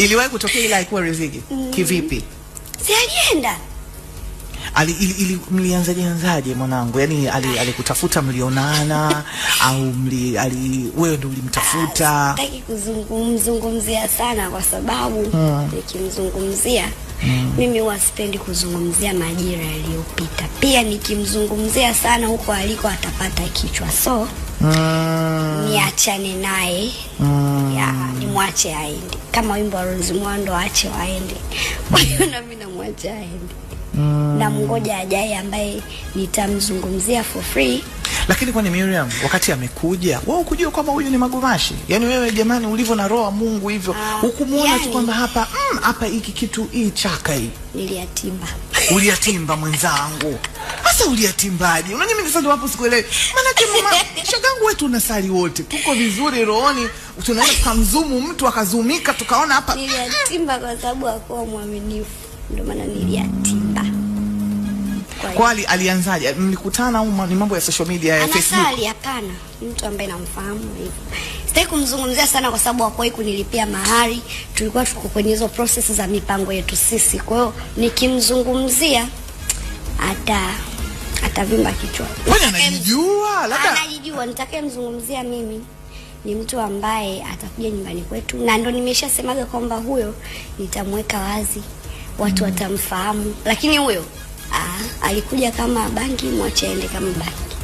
Iliwahi kutokea ila haikuwa riziki. Kivipi? Si alienda. Mlianzaje mwanangu? Yaani alikutafuta mlionana au wewe ndio ulimtafuta? Sitaki kuzungumzia sana kwa sababu nikimzungumzia mimi huwa sipendi kuzungumzia majira yaliyopita. Pia nikimzungumzia sana huko aliko atapata kichwa. So niachane naye. Nimwache aende. Kama wimbo wa Rose Muhando, aache waende. Kwa hiyo na mimi namwacha aende. Na mngoja ajaye ambaye nitamzungumzia for free. Lakini kwani Miriam, wakati amekuja, wewe ukujua kwamba huyu ni Magumashi? Yaani wewe jamani, ulivyo na roho Mungu hivyo, hukumuona tu kwamba hapa hiki kitu hii chaka hii. Niliyatimba. Uliyatimba mwenzangu. Sasa uliyatimbaje? Unajua mimi sasa hapo sikuelewi. Maana mama, shogangu wetu unasali wote. Tuko vizuri rohoni, tunaenda kumzumu mtu akazumika tukaona hapa. Niliyatimba kwa sababu hakuwa mwaminifu. Ndio maana niliyatimba. Kwani alianzaje? Mlikutana au ni mambo ya social media ya Facebook? Anasali, hapana. Mtu ambaye namfahamu hivyo. Sitaki kumzungumzia sana kwa sababu hakuwahi kunilipia mahari. Tulikuwa tuko kwenye hizo process za mipango yetu sisi. Kwa hiyo nikimzungumzia atavimba kichwa. Kwani anajijua? Labda anajijua. Nitakayemzungumzia mimi ni mtu ambaye atakuja nyumbani kwetu, na ndo nimeshasemaga kwamba huyo nitamweka wazi, watu watamfahamu. Lakini huyo alikuja kama bangi, mwache aende kama bangi.